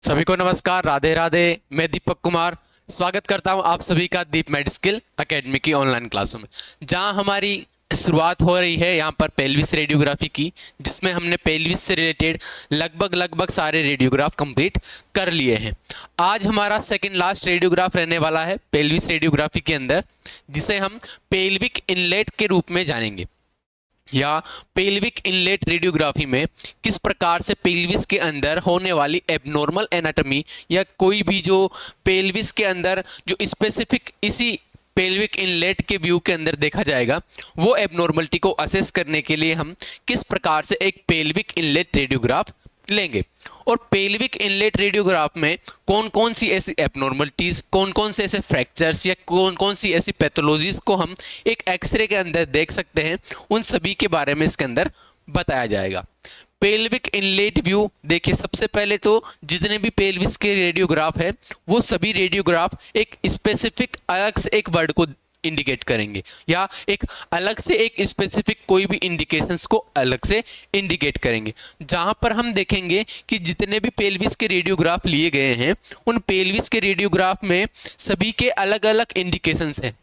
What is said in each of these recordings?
सभी को नमस्कार, राधे राधे। मैं दीपक कुमार स्वागत करता हूं आप सभी का दीप मेडिस्किल एकेडमी की ऑनलाइन क्लासों में, जहां हमारी शुरुआत हो रही है यहाँ पर पेल्विस रेडियोग्राफी की, जिसमें हमने पेल्विस से रिलेटेड लगभग सारे रेडियोग्राफ कंप्लीट कर लिए हैं। आज हमारा सेकंड लास्ट रेडियोग्राफ रहने वाला है पेल्विस रेडियोग्राफी के अंदर, जिसे हम पेल्विक इनलेट के रूप में जानेंगे, या पेल्विक इनलेट रेडियोग्राफी में किस प्रकार से पेल्विस के अंदर होने वाली एबनॉर्मल एनाटॉमी या कोई भी जो पेल्विस के अंदर जो स्पेसिफिक इसी पेल्विक इनलेट के व्यू के अंदर देखा जाएगा, वो एबनॉर्मलिटी को असेस करने के लिए हम किस प्रकार से एक पेल्विक इनलेट रेडियोग्राफ लेंगे। और पेल्विक इनलेट रेडियोग्राफ में कौन कौन सी ऐसी एबनॉर्मलिटीज, कौन कौन से ऐसे फ्रैक्चर्स या कौन कौन सी ऐसी पैथोलॉजीज को हम एक एक्सरे के अंदर देख सकते हैं, उन सभी के बारे में इसके अंदर बताया जाएगा। पेल्विक इनलेट व्यू देखिए, सबसे पहले तो जितने भी पेल्विस के रेडियोग्राफ है वो सभी रेडियोग्राफ एक स्पेसिफिक अलग से एक वर्ड को इंडिकेट करेंगे, या एक अलग से एक स्पेसिफिक कोई भी इंडिकेशंस को अलग से इंडिकेट करेंगे। जहां पर हम देखेंगे कि जितने भी पेल्विस के रेडियोग्राफ लिए गए हैं, उन पेल्विस के रेडियोग्राफ में सभी के अलग अलग इंडिकेशंस हैं,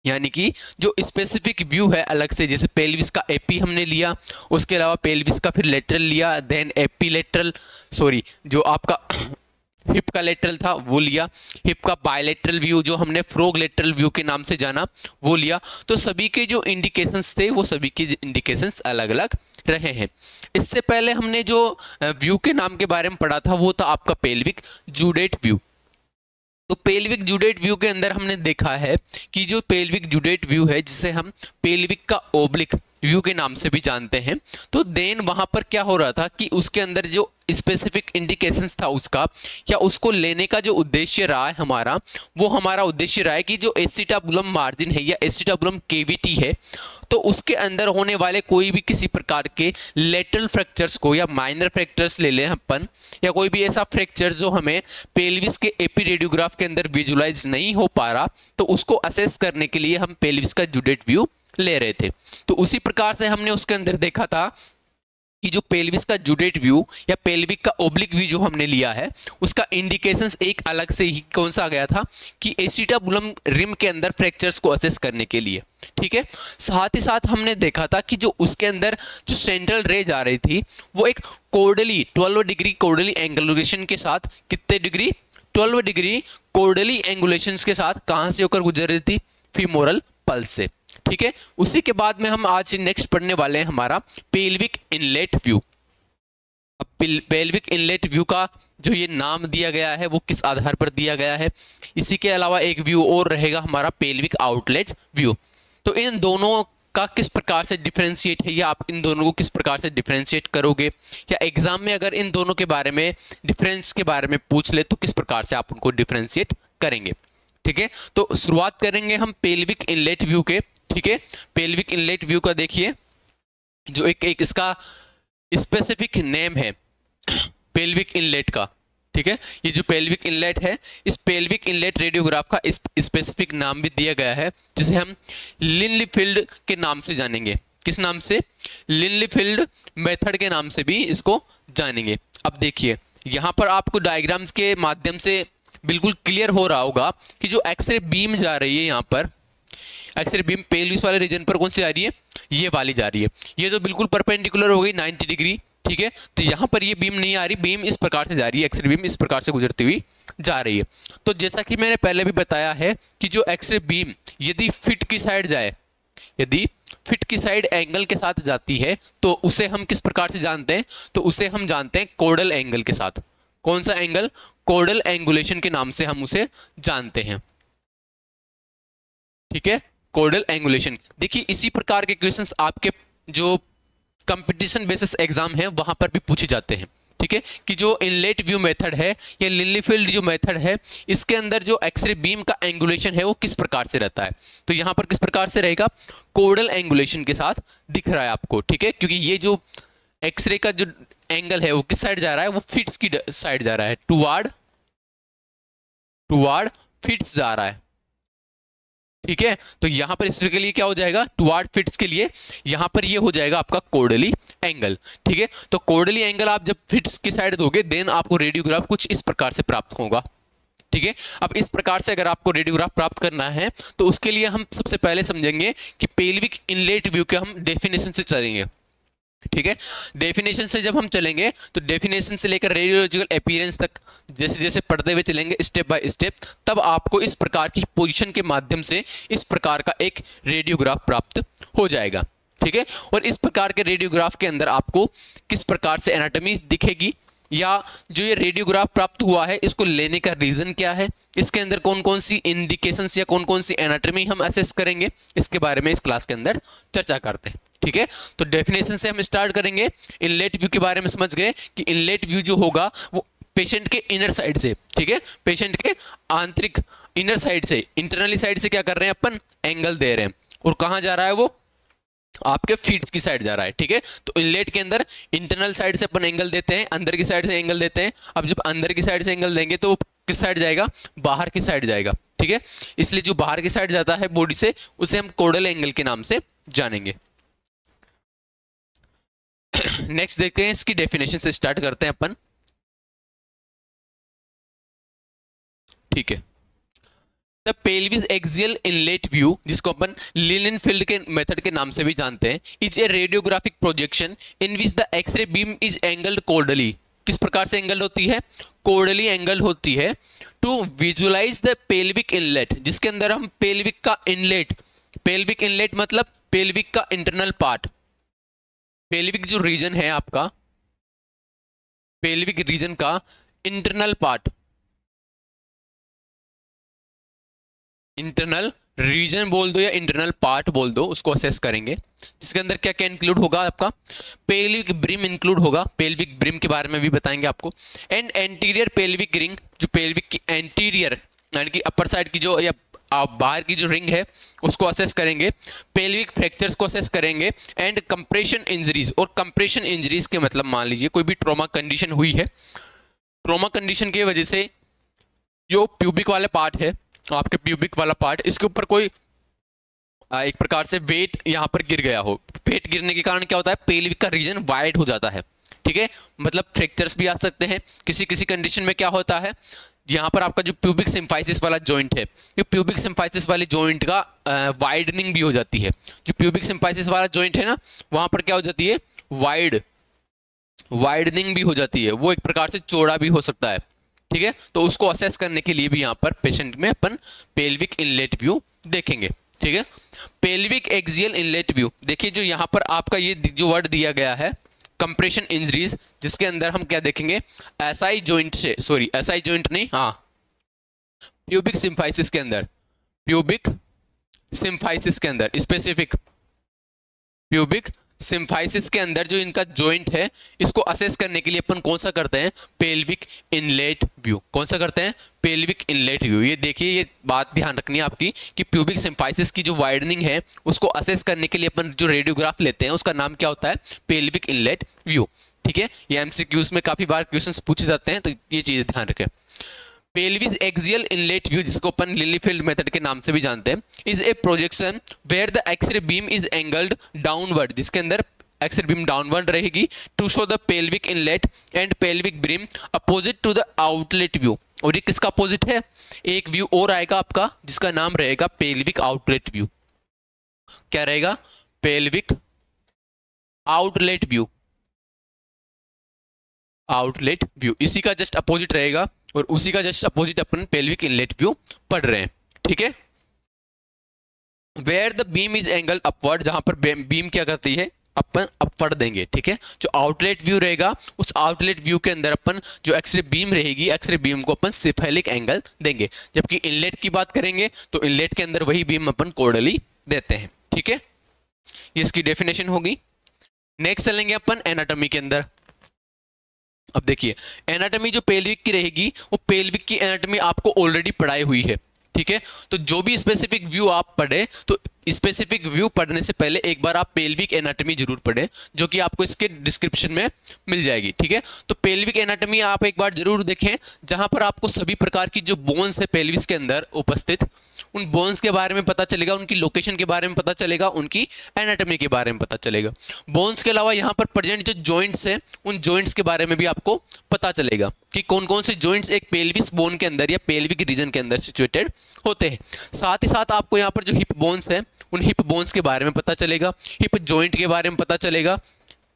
यानी कि जो स्पेसिफिक व्यू है अलग से, जैसे पेल्विस का एपी हमने लिया, उसके अलावा पेल्विस का फिर लेटरल लिया, देन एपी लेटरल, सॉरी जो आपका हिप का लेटरल था वो लिया, हिप का बायलेटरल व्यू जो हमने फ्रॉग लेटरल व्यू के नाम से जाना वो लिया। तो सभी के जो इंडिकेशंस थे वो सभी के इंडिकेशंस अलग अलग रहे हैं। इससे पहले हमने जो व्यू के नाम के बारे में पढ़ा था वो था आपका पेल्विक जूडेट व्यू। तो पेल्विक जूडेट व्यू के अंदर हमने देखा है कि जो पेल्विक जूडेट व्यू है, जिसे हम पेल्विक का ओब्लिक व्यू के नाम से भी जानते हैं, तो देन वहां पर क्या हो रहा था कि उसके अंदर जो स्पेसिफिक इंडिकेशंस था उसका, या उसको लेने का जो उद्देश्य रहा है हमारा, वो हमारा उद्देश्य रहा है कि जो एसिटाबुलम मार्जिन है या एसिटाबुलम केविटी है, तो उसके अंदर होने वाले कोई भी किसी प्रकार के लेटरल फ्रैक्चर्स को, या माइनर फ्रैक्चर्स ले लें अपन, या कोई भी ऐसा फ्रैक्चर जो हमें पेल्विस के एपी रेडियोग्राफ के अंदर विजुलाइज नहीं हो पा रहा, तो उसको असेस करने के लिए हम पेल्विस का जूडेट व्यू ले रहे थे। तो उसी प्रकार से हमने उसके अंदर देखा था कि जो पेल्विस का जूडेट व्यू या पेल्विक का ओब्लिक व्यू जो हमने लिया है, उसका इंडिकेशंस एक अलग से ही कौन सा आ गया था कि एसिटाबुलम रिम के अंदर फ्रैक्चर्स को असेस करने के लिए, ठीक है। साथ ही साथ हमने देखा था कि जो उसके अंदर जो सेंट्रल रे जा रही थी वो एक कोर्डली 12 डिग्री कोर्डली एंगुलेशन के साथ, कितने डिग्री, 12 डिग्री कोर्डली एंगुलेशंस के साथ कहां से होकर गुजर रही थी, फीमोरल पल्स से, ठीक है। उसी के बाद में हम आज नेक्स्ट पढ़ने वाले हैं हमारा पेल्विक इनलेट व्यू। अब पेल्विक इनलेट व्यू का जो ये नाम दिया गया है वो किस आधार पर दिया गया है, इसी के अलावा एक व्यू और रहेगा हमारा पेल्विक आउटलेट व्यू। तो इन दोनों का किस प्रकार से डिफरेंशिएट है, या आप इन दोनों को किस प्रकार से डिफरेंशिएट करोगे, या एग्जाम में अगर इन दोनों के बारे में डिफरेंस के बारे में पूछ ले तो किस प्रकार से आप उनको डिफरेंशिएट करेंगे, ठीक है। तो शुरुआत करेंगे हम पेल्विक इनलेट व्यू के, ठीक है। पेल्विक इनलेट व्यू का देखिए, जो एक इसका स्पेसिफिक नेम है पेल्विक इनलेट का, ठीक है। ये जो पेल्विक इनलेट है, इस पेल्विक इनलेट रेडियोग्राफ का स्पेसिफिक नाम भी दिया गया है, जिसे हम लिनलीफील्ड के नाम से जानेंगे। किस नाम से, लिनलीफील्ड मेथड के नाम से भी इसको जानेंगे। अब देखिए यहां पर आपको डायग्राम्स के माध्यम से बिल्कुल क्लियर हो रहा होगा कि जो एक्सरे बीम जा रही है, यहाँ पर एक्सरे बीम पेल्विस वाले रीजन पर कौन सी आ रही है, ये वाली जा रही है। ये तो बिल्कुल परपेंडिकुलर हो गई 90 डिग्री, ठीक है। तो यहाँ पर ये बीम नहीं आ रही, बीम इस प्रकार से जा रही है, एक्सरे बीम इस प्रकार से गुजरती हुई जा रही है। तो जैसा कि मैंने पहले भी बताया है कि जो एक्सरे बीम यदि फिट की साइड जाए, यदि फिट की साइड एंगल के साथ जाती है, तो उसे हम किस प्रकार से जानते हैं, तो उसे हम जानते हैं कोडल एंगल के साथ। कौन सा एंगल, कोडल एंगुलेशन के नाम से हम उसे जानते हैं, ठीक है, कोडल एंगुलेशन। देखिए इसी प्रकार के क्वेश्चंस आपके जो कंपटीशन बेसिस एग्जाम है वहां पर भी पूछे जाते हैं, ठीक है, कि जो इनलेट व्यू मेथड है या लिनलीफील्ड जो मेथड है, इसके अंदर जो एक्सरे बीम का एंगुलेशन है वो किस प्रकार से रहता है। तो यहां पर किस प्रकार से रहेगा, कोडल एंगुलेशन के साथ दिख रहा है आपको, ठीक है, क्योंकि ये जो एक्सरे का जो एंगल है वो किस साइड जा रहा है, वो फिट्स की साइड जा रहा है, टुवार्ड फिट्स जा रहा है, ठीक है, तो यहां पर इसके लिए क्या हो जाएगा, टुवार्ड फिट्स के लिए यहां पर ये हो जाएगा आपका कोर्डली एंगल। ठीक है, तो कोर्डली एंगल आप जब फिट्स की साइड दोगे देन आपको रेडियोग्राफ कुछ इस प्रकार से प्राप्त होगा। ठीक है, अब इस प्रकार से अगर आपको रेडियोग्राफ प्राप्त करना है तो उसके लिए हम सबसे पहले समझेंगे कि पेल्विक इनलेट व्यू के हम डेफिनेशन से चलेंगे। ठीक है, डेफिनेशन से जब हम चलेंगे तो डेफिनेशन से लेकर रेडियोलॉजिकल अपीयरेंस तक जैसे जैसे पढ़ते हुए चलेंगे स्टेप बाय स्टेप, तब आपको इस प्रकार की पोजीशन के माध्यम से इस प्रकार का एक रेडियोग्राफ प्राप्त हो जाएगा। ठीक है, और इस प्रकार के रेडियोग्राफ के अंदर आपको किस प्रकार से एनाटॉमी दिखेगी, या जो ये रेडियोग्राफ प्राप्त हुआ है इसको लेने का रीजन क्या है, इसके अंदर कौन कौन सी इंडिकेशंस या कौन कौन सी एनाटॉमी हम असेस करेंगे, इसके बारे में इस क्लास के अंदर चर्चा करते हैं। ठीक है, तो डेफिनेशन से हम स्टार्ट करेंगे। इनलेट व्यू के बारे में समझ गए कि इनलेट व्यू जो होगा वो पेशेंट के इनर साइड से, ठीक है, पेशेंट के आंतरिक इनर साइड से, इंटरनली साइड से क्या कर रहे हैं अपन, एंगल दे रहे हैं, और कहां जा रहा है वो, आपके फीट्स की साइड जा रहा है। ठीक है, तो इनलेट के अंदर इंटरनल साइड से अपन एंगल देते हैं, अंदर की साइड से एंगल देते हैं। अब जब अंदर की साइड से एंगल देंगे तो किस साइड जाएगा, बाहर की साइड जाएगा। ठीक है, इसलिए जो बाहर की साइड जाता है बॉडी से उसे हम कोडल एंगल के नाम से जानेंगे। नेक्स्ट देखते हैं, इसकी डेफिनेशन से स्टार्ट करते हैं अपन। ठीक है, the pelvis axial inlet view, जिसको अपन लिनेनफील्ड के मेथड के नाम से भी जानते हैं, is a radiographic projection in which the x ray beam is angled caudally. किस प्रकार से एंगल होती है, कोर्डली एंगल होती है। To visualize the pelvic inlet, जिसके अंदर हम पेल्विक का इनलेट, पेल्विक इनलेट मतलब पेल्विक का इंटरनल पार्ट, पेल्विक जो रीजन है आपका, पेल्विक रीजन का इंटरनल पार्ट, इंटरनल रीजन बोल दो या इंटरनल पार्ट बोल दो, उसको असेस करेंगे। जिसके अंदर क्या क्या इंक्लूड होगा, आपका पेल्विक ब्रिम इंक्लूड होगा, पेल्विक ब्रिम के बारे में भी बताएंगे आपको, एंड एंटीरियर पेल्विक रिंग, जो पेल्विक की एंटीरियर यानी कि अपर साइड की जो या बाहर की जो रिंग है उसको असेस करेंगे, पेल्विक फ्रैक्चर्स को असेस करेंगे, एंड कंप्रेशन इंजरीज। और कंप्रेशन इंजरीज के मतलब मान लीजिए कोई भी ट्रॉमा कंडीशन हुई है, ट्रॉमा कंडीशन की वजह से जो प्यूबिक वाले पार्ट है, आपके प्यूबिक वाला पार्ट, इसके ऊपर कोई एक प्रकार से वेट यहाँ पर गिर गया हो, वेट गिरने के कारण क्या होता है, पेल्विक का रीजन वाइड हो जाता है। ठीक है, मतलब फ्रैक्चर्स भी आ सकते हैं। किसी किसी कंडीशन में क्या होता है, यहाँ पर आपका जो प्यूबिक सिम्फाइसिस वाला जॉइंट है, ये प्यूबिक सिम्फाइसिस वाले जॉइंट का वाइडनिंग भी हो जाती है। जो प्यूबिक सिम्फाइसिस वाला जॉइंट है ना, वहां पर क्या हो जाती है, वाइडनिंग भी हो जाती है, वो एक प्रकार से चौड़ा भी हो सकता है। ठीक है, तो उसको असेस करने के लिए भी यहाँ पर पेशेंट में अपन पेल्विक इनलेट व्यू देखेंगे। ठीक है, पेल्विक एक्सियल इनलेट व्यू, देखिए जो यहाँ पर आपका ये जो वर्ड दिया गया है कंप्रेशन इंजरीज, जिसके अंदर हम क्या देखेंगे, एसआई जॉइंट से, सॉरी एसआई जॉइंट नहीं, हाँ प्यूबिक सिम्फाइसिस के अंदर, प्यूबिक सिम्फाइसिस के अंदर, स्पेसिफिक प्यूबिक सिम्फाइसिस के अंदर जो इनका जॉइंट है, इसको असेस करने के लिए अपन कौन सा करते हैं, पेल्विक इनलेट व्यू। कौन सा करते हैं, पेल्विक इनलेट व्यू। ये देखिए, ये बात ध्यान रखनी है आपकी कि प्यूबिक सिम्फाइसिस की जो वाइडनिंग है उसको असेस करने के लिए अपन जो रेडियोग्राफ लेते हैं उसका नाम क्या होता है, पेल्विक इनलेट व्यू। ठीक है, ये एमसीक्यूज में काफी बार क्वेश्चंस पूछे जाते हैं, तो ये चीज ध्यान रखें। पेल्विस एक्सियल इनलेट व्यू, जिसको अपन लिलीफील्ड मेथड के नाम से भी जानते हैं, is a projection where the x ray beam is angled downward, जिसके अंदर एक्सरे बीम डाउनवर्ड रहेगी, to show the pelvic inlet and pelvic brim opposite to the outlet view. और ये किसका अपोजिट है, एक व्यू और आएगा आपका जिसका नाम रहेगा पेल्विक आउटलेट व्यू। क्या रहेगा, pelvic outlet view, outlet view इसी का जस्ट अपोजिट रहेगा, और उसी का जस्ट अपोजिट अपन पेल्विक इनलेट व्यू पढ़ रहे हैं। ठीक है, where the beam is angle upward, जहां पर बीम क्या करती है, अपन अपवर्ड देंगे। ठीक है, जो आउटलेट व्यू रहेगा उस आउटलेट व्यू के अंदर अपन जो एक्सरे बीम रहेगी, एक्सरे बीम को अपन सिफेलिक एंगल देंगे। जबकि इनलेट की बात करेंगे तो इनलेट के अंदर वही बीम अपन कोर्डली देते हैं। ठीक है, ये इसकी डेफिनेशन होगी। नेक्स्ट चलेंगे अपन एनाटॉमी के अंदर। अब देखिए, एनाटॉमी जो पेल्विक की रहेगी वो पेल्विक की एनाटॉमी आपको ऑलरेडी पढ़ाई हुई है। ठीक है, तो जो भी स्पेसिफिक व्यू आप पढ़े, तो स्पेसिफिक व्यू पढ़ने से पहले एक बार आप पेल्विक एनाटॉमी जरूर पढ़ें, जो कि आपको इसके डिस्क्रिप्शन में मिल जाएगी। ठीक है, तो पेल्विक एनाटॉमी आप एक बार जरूर देखें, जहां पर आपको सभी प्रकार की जो बोन्स है पेल्विस के अंदर उपस्थित, उन बोन्स के बारे में पता चलेगा, उनकी लोकेशन के बारे में पता चलेगा, उनकी एनाटॉमी के बारे में पता चलेगा। बोन्स के अलावा यहाँ पर प्रेजेंट जो जॉइंट्स है उन जॉइंट्स के बारे में भी आपको पता चलेगा कि कौन कौन से जॉइंट्स एक पेल्विस बोन के अंदर या पेल्विक रीजन के अंदर सिचुएटेड होते हैं। साथ ही साथ आपको यहाँ पर जो हिप बोन्स है उन हिप बोन्स के बारे में पता चलेगा, हिप जॉइंट के बारे में पता चलेगा,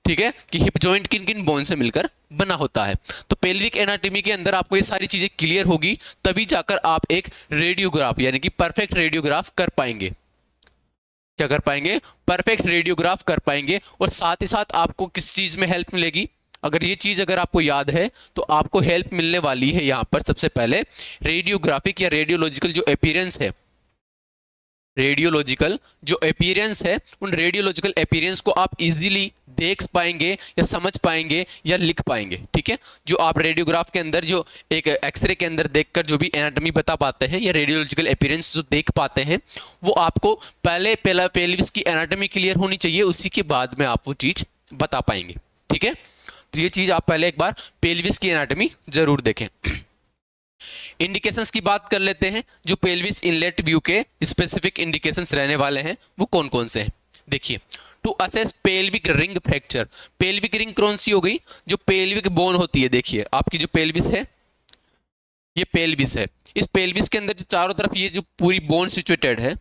ठीक है, कि हिप जॉइंट किन किन बोन से मिलकर बना होता है। तो पेल्विक एनाटॉमी के अंदर आपको ये सारी चीजें क्लियर होगी, तभी जाकर आप एक रेडियोग्राफ यानी कि परफेक्ट रेडियोग्राफ कर पाएंगे। क्या कर पाएंगे? परफेक्ट रेडियोग्राफ कर पाएंगे। और साथ ही साथ आपको किस चीज में हेल्प मिलेगी? अगर ये चीज अगर आपको याद है तो आपको हेल्प मिलने वाली है यहाँ पर सबसे पहले रेडियोग्राफिक या रेडियोलॉजिकल जो अपीयरेंस है, रेडियोलॉजिकल जो अपीयरेंस है उन रेडियोलॉजिकल अपीयरेंस को आप इजीली देख पाएंगे या समझ पाएंगे या लिख पाएंगे, ठीक है। जो आप रेडियोग्राफ के अंदर जो एक एक्सरे के अंदर देखकर जो भी एनाटॉमी बता पाते हैं या रेडियोलॉजिकल अपीयरेंस जो देख पाते हैं वो आपको पहले पेल्विस की एनाटॉमी क्लियर होनी चाहिए, उसी के बाद में आप वो चीज बता पाएंगे, ठीक है। तो ये चीज आप पहले एक बार पेल्विस की एनाटॉमी जरूर देखें। इंडिकेशंस की बात कर लेते हैं। जो पेल्विस इनलेट व्यू के स्पेसिफिक इंडिकेशंस रहने वाले हैं वो कौन कौन से हैं? देखिए, to assess pelvic ring fracture. Pelvic ring कौन सी हो गई? जो पेल्विक बोन होती है। देखिए आपकी जो पेल्विस है ये पेल्विस है, इस पेल्विस के अंदर जो चारों तरफ ये जो पूरी बोन सिचुएटेड है,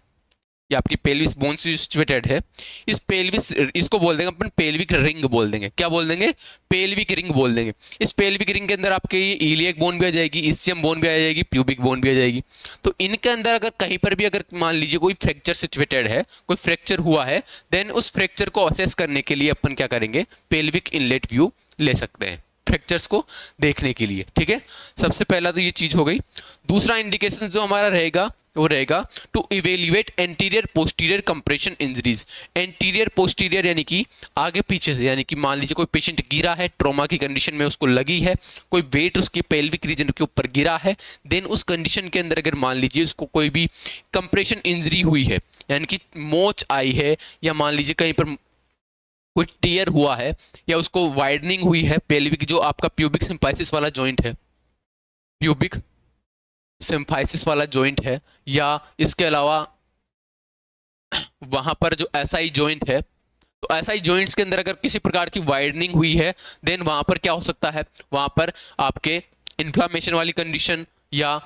ये आपकी पेल्विस बोन सिचुएटेड है। इस पेल्विस इसको बोल देंगे अपन पेल्विक रिंग बोल देंगे। क्या बोल देंगे? पेल्विक रिंग बोल देंगे। इस पेल्विक रिंग के अंदर आपके ये इलियक बोन भी आ जाएगी, इस्चियम बोन भी आ जाएगी, प्यूबिक बोन भी आ जाएगी। तो इनके अंदर अगर कहीं पर भी अगर मान लीजिए कोई फ्रैक्चर सिचुएटेड है, कोई फ्रैक्चर हुआ है, देन उस फ्रैक्चर को असेस करने के लिए अपन क्या करेंगे? पेल्विक इनलेट व्यू ले सकते हैं फ्रैक्चर्स को देखने के लिए, ठीक है। सबसे पहला तो ये चीज हो गई। दूसरा इंडिकेशन जो हमारा रहेगा वो रहेगा to evaluate anterior posterior compression injuries. Anterior posterior यानी कि आगे पीछे से, यानी कि मान लीजिए कोई पेशेंट गिरा है, ट्रॉमा की कंडीशन में उसको लगी है, कोई वेट उसके पेल्विक रीजन के ऊपर गिरा है, देन उस कंडीशन के अंदर अगर मान लीजिए उसको कोई भी कंप्रेशन इंजरी हुई है, यानी कि मोच आई है, या मान लीजिए कहीं पर कुछ टीयर हुआ है, या उसको वाइडनिंग हुई है पेल्विक, जो आपका प्यूबिक सिम्फाइसिस वाला जॉइंट है, प्यूबिक सिम्फाइसिस वाला जॉइंट है, या इसके अलावा वहां पर जो एसआई जॉइंट है, तो एसआई जॉइंट्स के अंदर अगर किसी प्रकार की वाइडनिंग हुई है, देन वहां पर क्या हो सकता है? वहां पर आपके इन्फ्लामेशन वाली कंडीशन या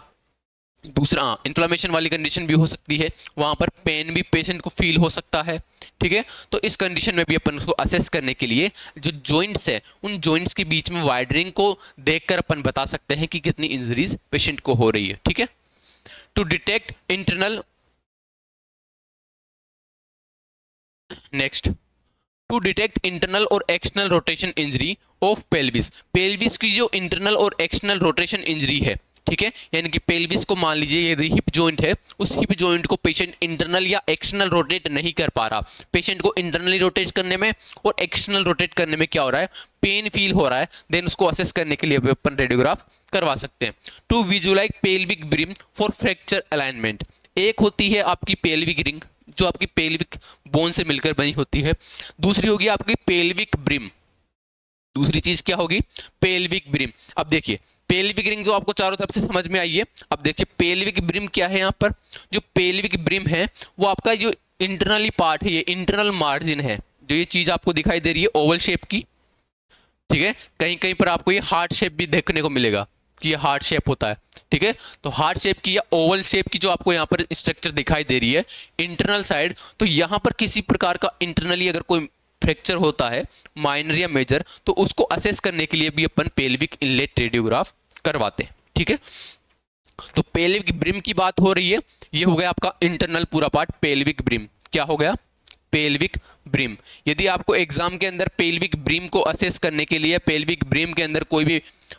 दूसरा इन्फ्लामेशन वाली कंडीशन भी हो सकती है, वहां पर पेन भी पेशेंट को फील हो सकता है, ठीक है। तो इस कंडीशन में भी अपन उसको असेस करने के लिए जो जॉइंट्स है उन जॉइंट्स के बीच में वाइडनिंग को देखकर अपन बता सकते हैं कि कितनी इंजरीज पेशेंट को हो रही है, ठीक है। To detect internal, next, to detect internal और external rotation injury of pelvis. Pelvis की जो इंटरनल और एक्सटर्नल रोटेशन इंजरी है, ठीक है, यानी कि पेल्विस को मान लीजिए ये हिप जॉइंट है, उस हिप जॉइंट को पेशेंट इंटरनल या एक्सटर्नल रोटेट नहीं कर पा रहा, पेशेंट को इंटरनली रोटेट करने में और एक्सटर्नल रोटेट करने में क्या हो रहा है? पेन फील हो रहा है, देन उसको असेस करने के लिए अपन रेडियोग्राफ करवा सकते हैं। To visualize pelvic brim for fracture alignment. एक होती है आपकी पेल्विक रिंग जो आपकी पेल्विक बोन से मिलकर बनी होती है, दूसरी होगी आपकी पेल्विक ब्रिम। दूसरी चीज क्या होगी? Pelvic brim. अब देखिए पेल्विक रिंग जो आपको चारों तरफ से समझ में आई है, अब देखिए पेल्विक ब्रिम क्या है। यहाँ पर जो पेल्विक ब्रिम है वो आपका जो इंटरनली पार्ट है, ये इंटरनल मार्जिन है, जो ये चीज आपको दिखाई दे रही है ओवल शेप की, ठीक है। कहीं कहीं पर आपको ये हार्ट शेप भी देखने को मिलेगा कि ये हार्ट शेप होता है, ठीक है। तो हार्ट शेप की या ओवल शेप की जो आपको यहाँ पर स्ट्रक्चर दिखाई दे रही है इंटरनल साइड, तो यहाँ पर किसी प्रकार का इंटरनली अगर कोई फ्रैक्चर होता है माइनर या मेजर, तो उसको असेस करने के लिए भी अपन पेल्विक इनलेट रेडियोग्राफ करवाते हैं, ठीक है। तो पेल्विक ब्रिम की बात हो रही है, ये हो गया आपका इंटरनल पूरा पार्ट पेल्विक ब्रिम। क्या हो गया? Pelvic brim. यदि आपको एग्जाम के अंदर पेल्विक ब्रिम को असेस करने के लिए, पेल्विक ब्रिम के अंदर कोई भी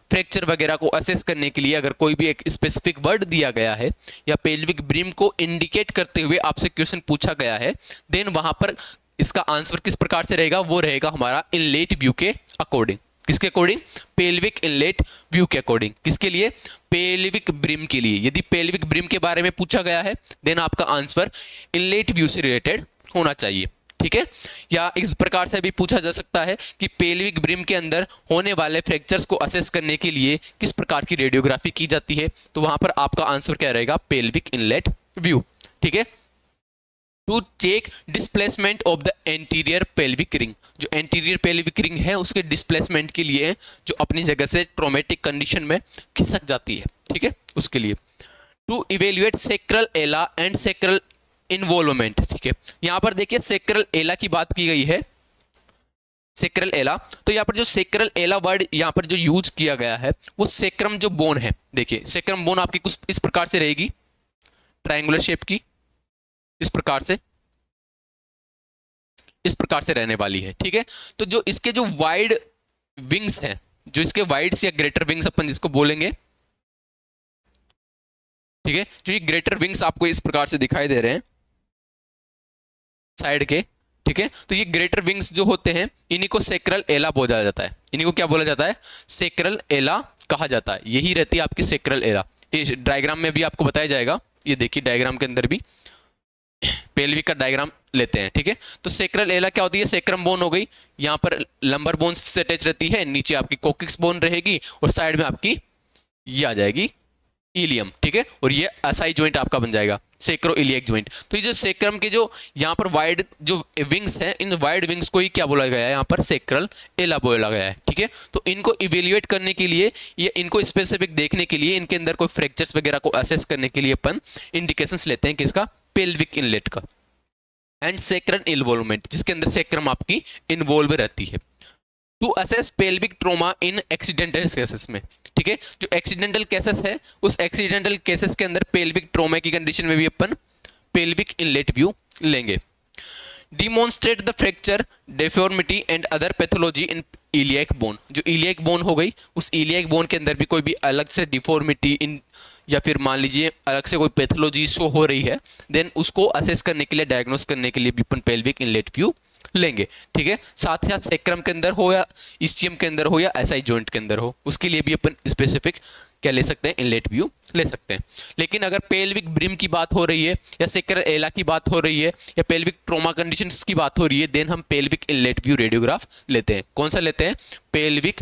फ्रैक्चर वगैरह को असेस करने के लिए अगर कोई भी एक स्पेसिफिक वर्ड दिया गया है या पेल्विक ब्रिम को इंडिकेट करते हुए आपसे क्वेश्चन पूछा गया है, देन वहां पर इसका आंसर किस प्रकार से रहेगा? वो रहेगा हमारा इनलेट व्यू के अकॉर्डिंग। किसके अकॉर्डिंग? पेल्विक इनलेट व्यू के अकॉर्डिंग। किसके लिए? पेल्विक ब्रिम के लिए। यदि पेल्विक ब्रिम के बारे में पूछा गया है देन आपका आंसर इनलेट व्यू से रिलेटेड होना चाहिए, ठीक है। या इस प्रकार से भी पूछा जा सकता है कि पेल्विक ब्रिम के अंदर होने वाले फ्रैक्चर्स को असेस करने के लिए किस प्रकार की रेडियोग्राफी की जाती है, तो वहां पर आपका आंसर क्या रहेगा? Pelvic inlet view. ठीक है। To check displacement of the anterior pelvic ring, जो एंटीरियर पेल्विक रिंग है उसके डिस्प्लेसमेंट के लिए, जो अपनी जगह से ट्रोमेटिक कंडीशन में खिसक जाती है, ठीक है, उसके लिए। टू इवेल्युएट सेक्रल एला एंड सेक्रल इन्वॉल्वमेंट, ठीक है। यहां पर देखिए सेक्रल एला की बात की गई है, सेक्रल एला। तो यहाँ पर जो सेक्रल एला वर्ड यहाँ पर जो यूज किया गया है वो सेक्रम जो बोन है, देखिए सेक्रम बोन आपकी कुछ इस प्रकार से रहेगी, ट्रायंगुलर शेप की, इस प्रकार से, इस प्रकार से रहने वाली है, ठीक है। तो जो इसके जो वाइड विंग्स हैं, जो इसके वाइड्स या ग्रेटर विंग्स अपन जिसको बोलेंगे, ठीक है, जो ये ग्रेटर विंग्स आपको इस प्रकार से दिखाई दे रहे हैं साइड के, ठीक है। तो ये ग्रेटर विंग्स जो होते हैं इन्हीं को सेक्रल एला बोला जाता है, इन्हीं को क्या बोला जाता है, सेक्रल एला कहा जाता है। यही रहती है आपकी सेक्रल एला। इस डायग्राम में भी आपको बताया जाएगा, ये देखिए डायग्राम के अंदर भी पेल्विक का डायग्राम लेते हैं, ठीक है। तो सेक्रल एला क्या होती है, सेक्रम बोन हो गई, यहाँ पर लंबर बोन से अटैच रहती है, नीचे आपकी कोकिक्स बोन रहेगी और साइड में आपकी ये आ जाएगी इलियम, ठीक है। और ये असाई जॉइंट आपका बन जाएगा, सेक्रो इलियक जॉइंट। तो ये जो सेक्रम के जो यहाँ पर वाइड जो विंग्स हैं, इन वाइड विंग्स को ही क्या बोला गया है, यहाँ पर सेक्रल एला बोला गया है, ठीक है। तो इनको इवेल्युएट करने के लिए या इनको स्पेसिफिक देखने के लिए, इनके अंदर कोई फ्रैक्चर्स वगैरह को असेस करने के लिए अपन इंडिकेशंस लेते हैं किसका, पेल्विक इनलेट का। एंड सेक्रल इन्वॉल्वमेंट, जिसके अंदर सेक्रम आपकी इन्वॉल्व रहती है। To assess pelvic trauma in accidental cases में, ठीक है। जो एक्सीडेंटल केसेस है उस एक्सीडेंटल केसेस के अंदर पेल्विक ट्रोमा की कंडीशन में भी अपन पेल्विक इनलेट व्यू लेंगे। Demonstrate the fracture, deformity and other pathology in iliac bone, जो इलियक बोन हो गई उस इलियक बोन के अंदर भी कोई भी अलग से डिफॉर्मिटी इन या फिर मान लीजिए अलग से कोई पैथोलॉजी शो हो रही है, देन उसको असेस करने के लिए, डायग्नोस करने के लिए भी अपन पेल्विक इनलेट व्यू लेंगे, ठीक है। साथ ही साथ सेक्रम के अंदर हो या इस्चियम के अंदर हो या एसआई जॉइंट के अंदर हो, उसके लिए भी अपन स्पेसिफिक क्या ले सकते हैं, इनलेट व्यू ले सकते हैं। लेकिन अगर पेल्विक ब्रिम की बात हो रही है या सेक्रल एला की बात हो रही है या पेल्विक ट्रोमा कंडीशंस की बात हो रही है, देन हम पेल्विक इनलेट व्यू रेडियोग्राफ लेते हैं। कौन सा लेते हैं, पेल्विक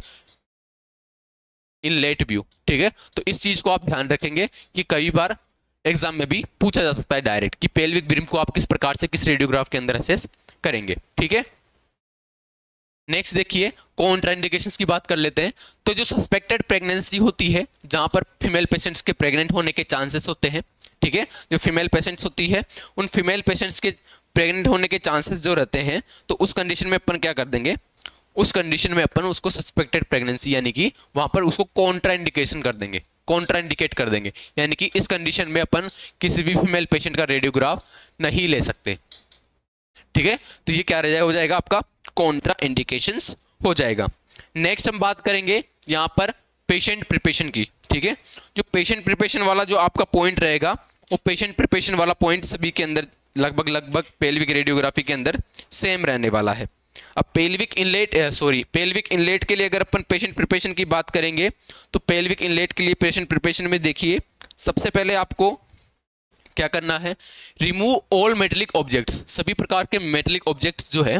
इनलेट व्यू, ठीक है। तो इस चीज को आप ध्यान रखेंगे कि कई बार एग्जाम में भी पूछा जा सकता है डायरेक्ट कि पेल्विक ब्रिम को आप किस प्रकार से किस रेडियोग्राफ के अंदर असेस करेंगे, ठीक है। नेक्स्ट देखिए कॉन्ट्राइंडिकेशंस की बात कर लेते हैं। तो जो सस्पेक्टेड प्रेगनेंसी होती है, जहां पर फीमेल पेशेंट्स के प्रेग्नेंट होने के चांसेस होते हैं, ठीक है, जो फीमेल पेशेंट्स होती है उन फीमेल पेशेंट्स के प्रेग्नेंट होने के चांसेस जो रहते हैं, तो उस कंडीशन में अपन क्या कर देंगे, उस कंडीशन में अपन उसको सस्पेक्टेड प्रेगनेंसी यानी कि वहां पर उसको कॉन्ट्राइंडिकेशन कर देंगे, कॉन्ट्राइंडिकेट कर देंगे, यानी कि इस कंडीशन में अपन किसी भी फीमेल पेशेंट का रेडियोग्राफ नहीं ले सकते, ठीक है। तो ये क्या रह जाएगा, हो जाएगा आपका कॉन्ट्रा इंडिकेशंस हो जाएगा। नेक्स्ट हम बात करेंगे यहाँ पर पेशेंट प्रिपरेशन की, ठीक है। जो पेशेंट प्रिपरेशन वाला जो आपका पॉइंट रहेगा, वो पेशेंट प्रिपरेशन वाला पॉइंट सभी के अंदर लगभग पेल्विक रेडियोग्राफी के अंदर सेम रहने वाला है। अब पेल्विक इनलेट के लिए अगर अपन पेशेंट प्रिपरेशन की बात करेंगे, तो पेल्विक इनलेट के लिए पेशेंट प्रिपरेशन में देखिए सबसे पहले आपको क्या करना है, रिमूव ऑल मेटेलिक ऑब्जेक्ट्स, सभी प्रकार के मेटेलिक ऑब्जेक्ट्स जो है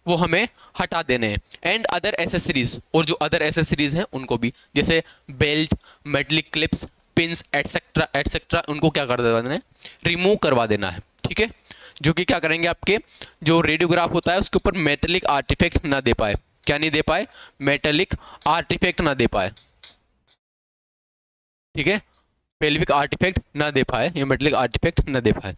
वो हमें हटा देने हैं। एंड अदर एसेसरीज, और जो अदर एसेसरीज हैं उनको भी, जैसे belt, metallic clips, pins etcetera etcetera, उनको क्या कर देना है, रिमूव करवा देना है, ठीक है। जो कि क्या करेंगे, आपके जो रेडियोग्राफ होता है उसके ऊपर मेटेलिक आर्टिफैक्ट ना दे पाए, क्या नहीं दे पाए, मेटेलिक आर्टिफैक्ट ना दे पाए, ठीक है, पेल्विक आर्टिफैक्ट ना दे पाए या मेटेलिक आर्टिफैक्ट ना दे पाए।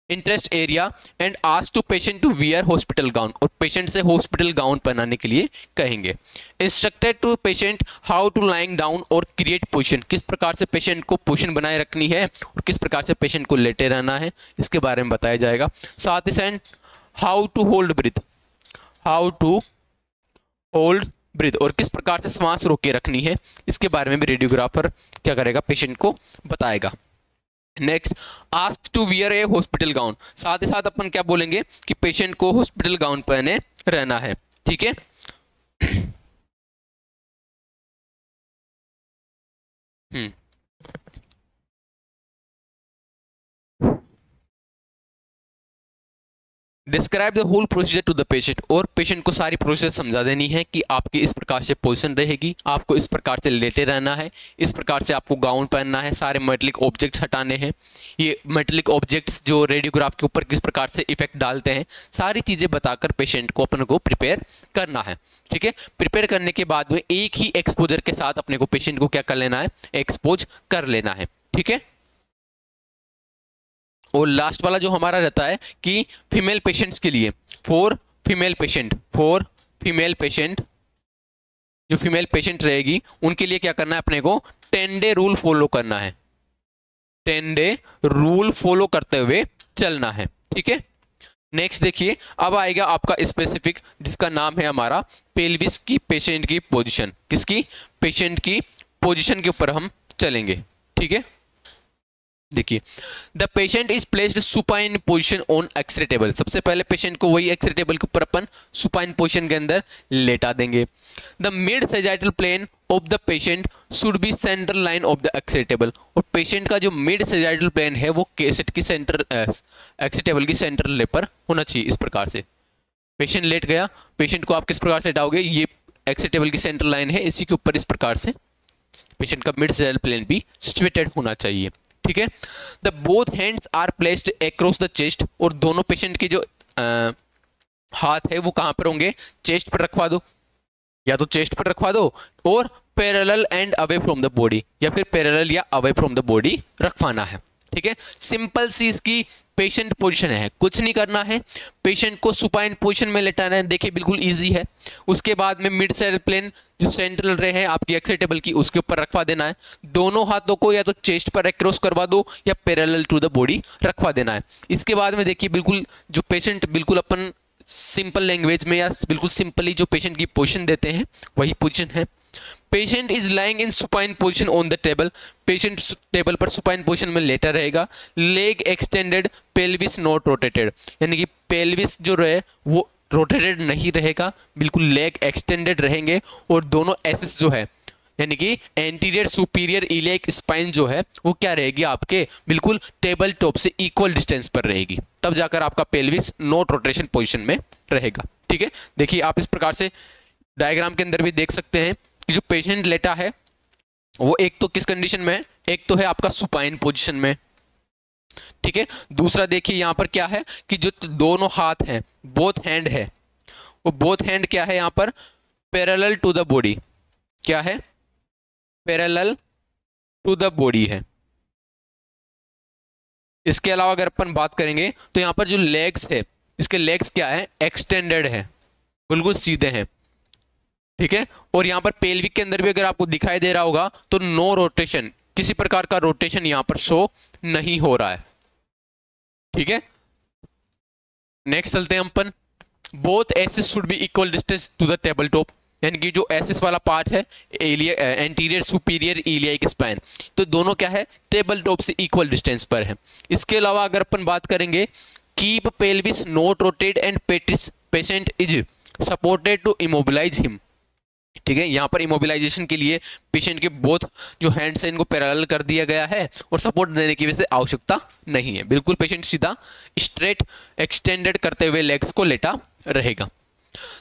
Interest area and ask to patient to wear hospital gown, और पेशेंट से हॉस्पिटल गाउन पहनाने के लिए कहेंगे। Instructed to patient how to lying down और क्रिएट पोजीशन, किस प्रकार से पेशेंट को पोजीशन बनाए रखनी है और किस प्रकार से पेशेंट को लेटे रहना है, इसके बारे में बताया जाएगा। साथ ही साथ how to hold breath, how to hold breath, और किस प्रकार से सांस रोक के रखनी है, इसके बारे में भी रेडियोग्राफर क्या करेगा, पेशेंट को बताएगा। Next ask to wear a hospital gown, साथ ही साथ अपन क्या बोलेंगे कि पेशेंट को हॉस्पिटल गाउन पहने रहना है, ठीक है। Describe the whole procedure to the patient, और पेशेंट को सारी प्रोसेस समझा देनी है कि आपकी इस प्रकार से पोजीशन रहेगी, आपको इस प्रकार से लेटे रहना है, इस प्रकार से आपको गाउन पहनना है, सारे मेटलिक ऑब्जेक्ट्स हटाने हैं, ये मेटलिक ऑब्जेक्ट्स जो रेडियोग्राफ के ऊपर किस प्रकार से इफेक्ट डालते हैं, सारी चीज़ें बताकर पेशेंट को अपने को प्रिपेयर करना है। ठीक है, प्रिपेयर करने के बाद में एक ही एक्सपोजर के साथ अपने को पेशेंट को क्या कर लेना है, एक्सपोज कर लेना है। ठीक है, और लास्ट वाला जो हमारा रहता है कि फीमेल पेशेंट्स के लिए, फॉर फीमेल पेशेंट जो फीमेल पेशेंट रहेगी उनके लिए क्या करना है, अपने को 10 डे रूल फॉलो करना है, 10 डे रूल फॉलो करते हुए चलना है। ठीक है, नेक्स्ट देखिए, अब आएगा आपका स्पेसिफिक, जिसका नाम है हमारा पेल्विस की पेशेंट की पोजीशन। किसकी? पेशेंट की पोजीशन के ऊपर हम चलेंगे। ठीक है, देखिए, the patient is placed supine position on x-ray table. सबसे पहले पेशेंट को वही एक्सरे टेबल के ऊपर अपन सुपाइन पोजीशन के अंदर लेटा देंगे। The mid sagittal plane of the patient should be central line of the x-ray table, और पेशेंट का जो मिड सैजिटल प्लेन है वो कैसेट की सेंटर एक्सरे टेबल की सेंट्रल ले पर होना चाहिए। इस प्रकार से पेशेंट लेट गया, पेशेंट को आप किस प्रकार से लेटाओगे, ये एक्सरे टेबल की सेंट्रल लाइन है, इसी के ऊपर इस प्रकार से पेशेंट का मिड सैजिटल प्लेन भी सिचुएटेड होना चाहिए। ठीक है, the both hands are placed across the chest, और दोनों पेशेंट के जो हाथ है वो कहां पर होंगे, चेस्ट पर रखवा दो, या तो चेस्ट पर रखवा दो, और parallel and away from the body, या फिर पैरेलल या अवे फ्रॉम द बॉडी रखवाना है। ठीक है, सिंपल सी इसकी पेशेंट पोजीशन है, कुछ नहीं करना है, पेशेंट को सुपाइन पोजीशन में लेटाना है। देखिए बिल्कुल इजी है। उसके बाद में मिड सैजिटल प्लेन जो सेंट्रल रे है आपकी एक्सरे टेबल की, उसके ऊपर रखवा देना है। दोनों हाथों को या तो चेस्ट पर अक्रॉस करवा दो या पैरेलल टू द बॉडी रखवा देना है। इसके बाद में देखिए बिल्कुल जो पेशेंट, बिल्कुल अपन सिंपल लैंग्वेज में या बिल्कुल सिंपली जो पेशेंट की पोजीशन देते हैं वही पोजीशन है। Patient is lying in supine position on the table, patient table पर सुपाइन पोजीशन में लेटा रहेगा। Leg extended, pelvis not rotated, यानी कि पेल्विस जो रहे वो रोटेटेड नहीं रहेगा, बिल्कुल लेग एक्सटेंडेड रहेंगे, और दोनों एसिस जो है यानी कि एंटीरियर सुपीरियर इलियक स्पाइन जो है वो क्या रहेगी, आपके बिल्कुल टेबल टॉप से इक्वल डिस्टेंस पर रहेगी, तब जाकर आपका पेल्विस नॉट रोटेशन पोजीशन में रहेगा। ठीक है, देखिए आप इस प्रकार से डायग्राम के अंदर भी देख सकते हैं कि जो पेशेंट लेटा है वो एक तो किस कंडीशन में है, एक तो है आपका सुपाइन पोजीशन में। ठीक है, दूसरा देखिए यहां पर क्या है कि जो दोनों हाथ हैं, बोथ हैंड है, वो बोथ हैंड क्या है यहां पर, पैरेलल टू द बॉडी, क्या है, पैरेलल टू द बॉडी है। इसके अलावा अगर अपन बात करेंगे तो यहां पर जो लेग्स है, इसके लेग्स क्या है, एक्सटेंडेड है, बिल्कुल सीधे हैं। ठीक है, और यहां पर पेल्विक के अंदर भी अगर आपको दिखाई दे रहा होगा तो नो रोटेशन, किसी प्रकार का रोटेशन यहां पर शो नहीं हो रहा है। ठीक है, नेक्स्ट चलते हैं अपन। Both ASIS should be equal distance to the table top, यानी कि जो एसिस वाला पार्ट है एंटीरियर सुपीरियर इलियाक स्पाइन, तो दोनों क्या है, टेबल टॉप से इक्वल डिस्टेंस पर है। इसके अलावा अगर अपन बात करेंगे, keep pelvis not rotate and patient is supported to immobilize him. ठीक है, यहां पर इमोबिलाइजेशन के लिए पेशेंट के बोथ जो हैंड्स हैं इनको पैरेलल कर दिया गया है, और सपोर्ट देने की वजह से आवश्यकता नहीं है, बिल्कुल पेशेंट सीधा स्ट्रेट एक्सटेंडेड करते हुए लेग्स को लेटा रहेगा।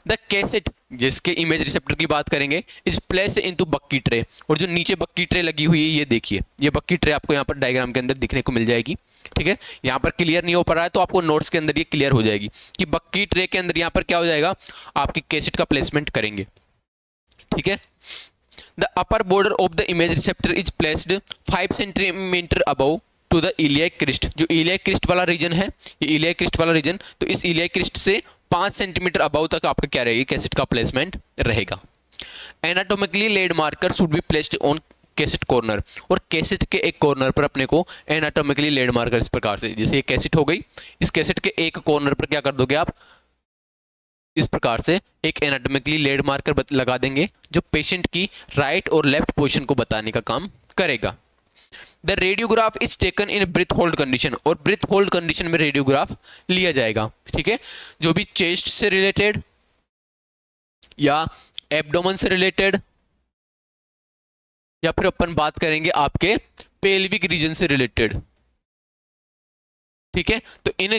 द कैसेट, जिसके इमेज रिसेप्टर की बात करेंगे, इज प्लेस्ड इनटू बक्की ट्रे, और जो नीचे बक्की ट्रे लगी हुई है ये देखिए, ये बक्की ट्रे आपको यहाँ पर डायग्राम के अंदर दिखने को मिल जाएगी। ठीक है, यहाँ पर क्लियर नहीं हो पा रहा है तो आपको नोट्स के अंदर ये क्लियर हो जाएगी कि बक्की ट्रे के अंदर यहाँ पर क्या हो जाएगा, आपकी कैसेट का प्लेसमेंट करेंगे। ठीक है, the upper border of the image receptor is placed 5 centimetre above to the iliac crest, जो इलियक क्रिस्ट वाला रीजन है, ये इलियक क्रिस्ट वाला रीजन, तो इस इलियक क्रिस्ट से 5 सेंटीमीटर अबव तक आपका क्या रहेगी, कैसेट का प्लेसमेंट रहेगा। Anatomically lead marker should be placed on cassette corner, और कैसेट के एक कॉर्नर पर अपने को एनाटोमिकली लेड मार्कर इस प्रकार से, जैसे ये कैसेट हो गई, इस कैसेट के एक कॉर्नर पर क्या कर दोगे आप, इस प्रकार से एक एनाटॉमिकली लेड मार्कर लगा देंगे जो पेशेंट की राइट और लेफ्ट पोजीशन को बताने का काम करेगा। The radiograph is taken in breath hold condition, और ब्रीथ होल्ड कंडीशन में रेडियोग्राफ लिया जाएगा। ठीक है, जो भी चेस्ट से रिलेटेड या एब्डोमेन से रिलेटेड, या फिर अपन बात करेंगे आपके पेल्विक रीजन से रिलेटेड। ठीक है, तो इन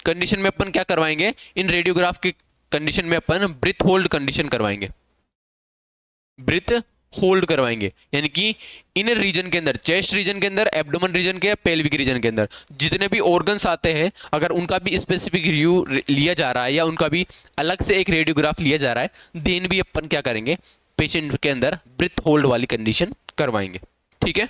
कंडीशन में अपन क्या करवाएंगे, इन रेडियोग्राफ की कंडीशन में अपन ब्रीथ होल्ड कंडीशन करवाएंगे, ब्रीथ होल्ड करवाएंगे, यानी कि इनर रीजन के अंदर, चेस्ट रीजन के अंदर, एब्डोमेन रीजन के, पेल्विक रीजन के अंदर जितने भी ऑर्गन्स आते हैं, अगर उनका भी स्पेसिफिक रिव्यू लिया जा रहा है या उनका भी अलग से एक रेडियोग्राफ लिया जा रहा है, देन भी अपन क्या करेंगे, पेशेंट के अंदर ब्रीथ होल्ड वाली कंडीशन करवाएंगे। ठीक है,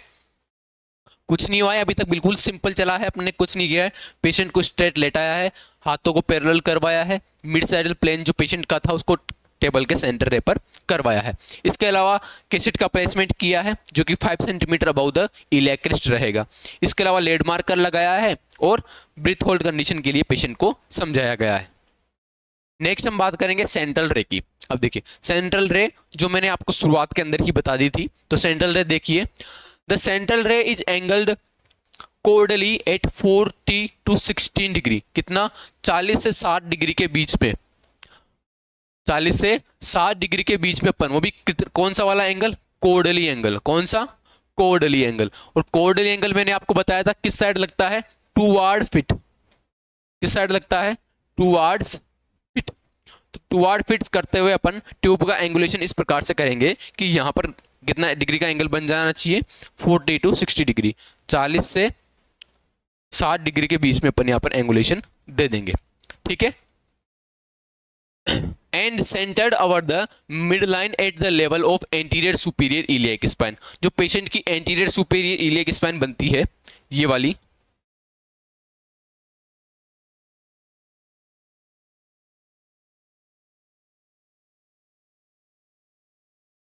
कुछ नहीं हुआ है अभी तक, बिल्कुल सिंपल चला है, अपने कुछ नहीं किया है। पेशेंट को स्ट्रेट लेटाया है, हाथों को पैरेलल करवाया है, मिड साइडल प्लेन जो पेशेंट का था उसको टेबल के सेंटर रे पर करवाया है। इसके अलावा कैसेट का प्लेसमेंट किया है जो कि 5 centimetre above the iliac crest रहेगा। इसके अलावा लेड मार्कर लगाया है और ब्रीथ होल्ड कंडीशन के लिए पेशेंट को समझाया गया है। नेक्स्ट हम बात करेंगे सेंट्रल रे की। अब देखिए सेंट्रल रे जो मैंने आपको शुरुआत के अंदर ही बता दी थी, तो सेंट्रल रे देखिए, the central ray is angled caudally at 40 to 16 degree. कितना? 40 से 60 डिग्री के बीच में, 40 से 60 डिग्री के बीच में अपन, वो भी कौन सा वाला एंगल? कोर्डली एंगल। कौन सा? कोर्डली एंगल। और कोर्डली एंगल मैंने आपको बताया था किस साइड लगता है? Toward fit. किस साइड लगता है? Towards fit. तो टूवार्ड फिट करते हुए अपन ट्यूब का एंगुलेशन इस प्रकार से करेंगे कि यहां पर कितना डिग्री का एंगल बन जाना चाहिए? 40 to 60 डिग्री। 40 से 60 डिग्री के बीच में अपन यहाँ पर एंगुलेशन दे देंगे। ठीक है, and centred over the mid line at the level of anterior superior iliac spine. जो पेशेंट की एंटीरियर सुपीरियर इलियक स्पाइन बनती है, ये वाली,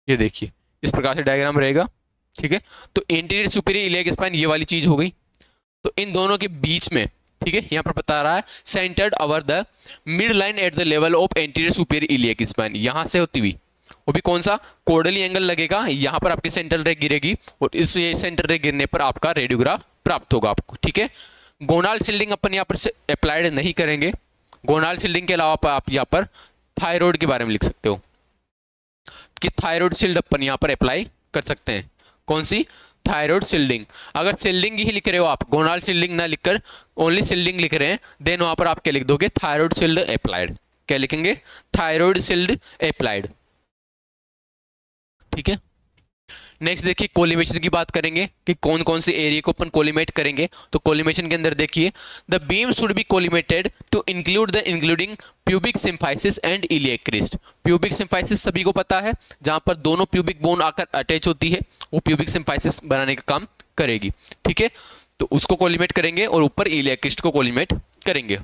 ये देखिए इस प्रकार से डायग्राम रहेगा। ठीक है, तो एंटीरियर सुपीरियर इलियक स्पाइन ये वाली चीज हो गई। तो इन दोनों के बीच में, ठीक है, यहां पर बता रहा है centred over the mid line at the level of anterior superior iliac spine, यहां से होती हुई, वो भी कौन सा? कोर्डली एंगल लगेगा, यहां पर आपकी सेंट्रल रे गिरेगी और इस सेंट्रल रे गिरने पर आपका रेडियोग्राफ प्राप्त होगा आपको। ठीक है, गोनाल शील्डिंग अपन यहाँ पर अप्लाइड नहीं करेंगे। गोनाल शील्डिंग के अलावा आप यहाँ पर थायराइड के बारे में लिख सकते हो कि थायराइड शील्ड अपन यहाँ पर अप्लाई कर सकते हैं। कौन सी? Thyroid shielding. अगर शील्डिंग ही लिख रहे हो आप, गोनाल शील्डिंग ना लिखकर ओनली शील्डिंग लिख रहे हैं, देन वहां पर आप क्या लिख दोगे? Thyroid shield applied. क्या लिखेंगे? Thyroid shield applied. ठीक है, नेक्स्ट देखिए कोलिमेशन की बात करेंगे कि कौन कौन से एरिया को अपन कोलिमेट करेंगे। तो कोलिमेशन के अंदर देखिए, the beam should be collimated to include the including pubic symphysis and iliac crest. Pubic symphysis सभी को पता है, जहां पर दोनों प्यूबिक बोन आकर अटैच होती है, वो प्यूबिक सिम्फाइसिस बनाने का काम करेगी। ठीक है, तो उसको कोलिमेट करेंगे और ऊपर इलियक क्रेस्ट को कोलिमेट करेंगे।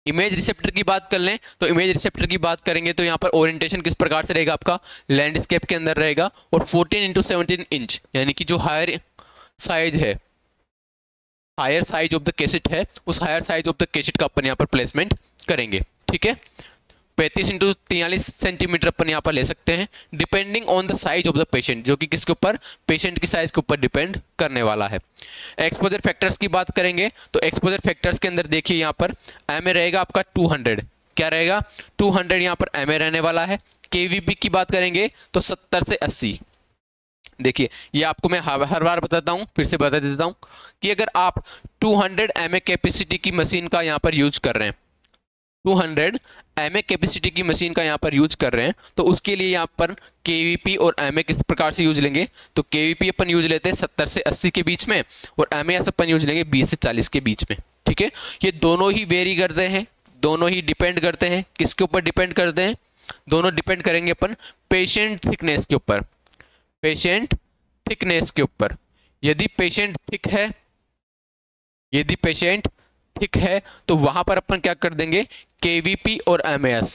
इमेज रिसेप्टर की बात कर लें तो इमेज रिसेप्टर की बात करेंगे तो यहाँ पर ओरिएंटेशन किस प्रकार से रहेगा? आपका लैंडस्केप के अंदर रहेगा और 14 × 17 इंच, यानी कि जो हायर साइज है, higher size of the cassette है, उस higher size of the cassette का अपन यहाँ पर प्लेसमेंट करेंगे। ठीक है, 35 × 43 सेंटीमीटर अपन यहाँ पर ले सकते हैं, depending on the size of the patient, जो कि किसके ऊपर? पेशेंट की साइज के ऊपर डिपेंड करने वाला है। एक्सपोजर फैक्टर्स की बात करेंगे तो एक्सपोजर फैक्टर्स के अंदर देखिए यहाँ पर एमए रहेगा आपका 200। क्या रहेगा? 200 यहाँ पर एमए रहने वाला है। केवीपी की बात करेंगे तो 70 से 80। देखिए ये आपको मैं हर बार बताता हूँ, फिर से बता देता हूँ कि अगर आप 200 एमए कैपेसिटी की मशीन का यहाँ पर यूज कर रहे हैं, 200 एमए कैपेसिटी की मशीन का यहाँ पर यूज कर रहे हैं, तो उसके लिए यहाँ पर केवीपी और एमए किस प्रकार से यूज लेंगे? तो केवीपी अपन यूज लेते हैं 70 से 80 के बीच में और एमए अपन यूज लेंगे 20 से 40 के बीच में। ठीक है, ये दोनों ही वेरी करते हैं, दोनों ही डिपेंड करते हैं। किसके ऊपर डिपेंड करते हैं? दोनों डिपेंड करेंगे अपन पेशेंट थिकनेस के ऊपर, पेशेंट थिकनेस के ऊपर। यदि पेशेंट थिक है, यदि पेशेंट थिक है तो वहां पर अपन क्या कर देंगे? केवीपी और एमएएस,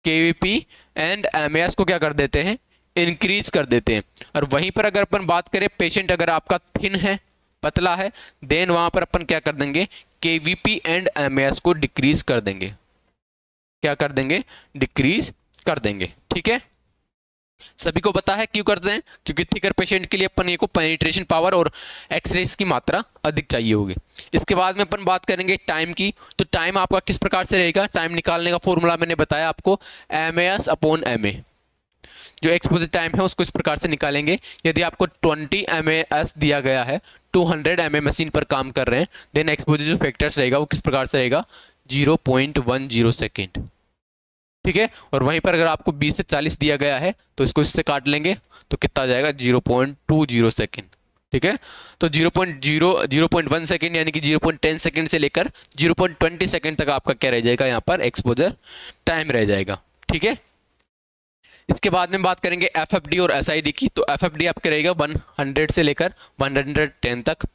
केवीपी एंड एमएएस को क्या कर देते हैं? इंक्रीज कर देते हैं। और वहीं पर अगर अपन बात करें पेशेंट अगर आपका थिन है, पतला है, देन वहां पर अपन क्या कर देंगे? केवीपी एंड एमएएस को डिक्रीज कर देंगे। क्या कर देंगे? डिक्रीज कर देंगे। ठीक है, सभी को पता है क्यों करते हैं? क्योंकि थिकर पेशेंट के लिए अपन को पेनिट्रेशन पावर और एक्सरेस की मात्रा अधिक चाहिए होगी। इसके बाद में अपन बात करेंगे टाइम की। तो टाइम आपका किस प्रकार से रहेगा? टाइम निकालने का फॉर्मूला मैंने बताया आपको, एमएएस अपॉन एमए। जो एक्सपोजर टाइम है उसको इस प्रकार से निकालेंगे। यदि आपको 20 mAs दिया गया है, 200 mA मशीन पर काम कर रहे हैं, देन एक्सपोजर जो फैक्टर्स रहेगा वो किस प्रकार से रहेगा, 0.10 सेकेंड। ठीक है, और वहीं पर अगर आपको 20 से 40 दिया गया है तो इसको इससे काट लेंगे तो कितना आ जाएगा, 0.20 सेकेंड। ठीक है, तो 0.1 सेकेंड यानी कि 0.10 सेकेंड से लेकर 0.20 सेकेंड तक आपका क्या रह जाएगा, यहाँ पर एक्सपोजर टाइम रह जाएगा। ठीक है, इसके बाद में बात करेंगे एफएफडी और एसआईडी की। तो एफएफडी आपका रहेगा 100 से लेकर 110 तक।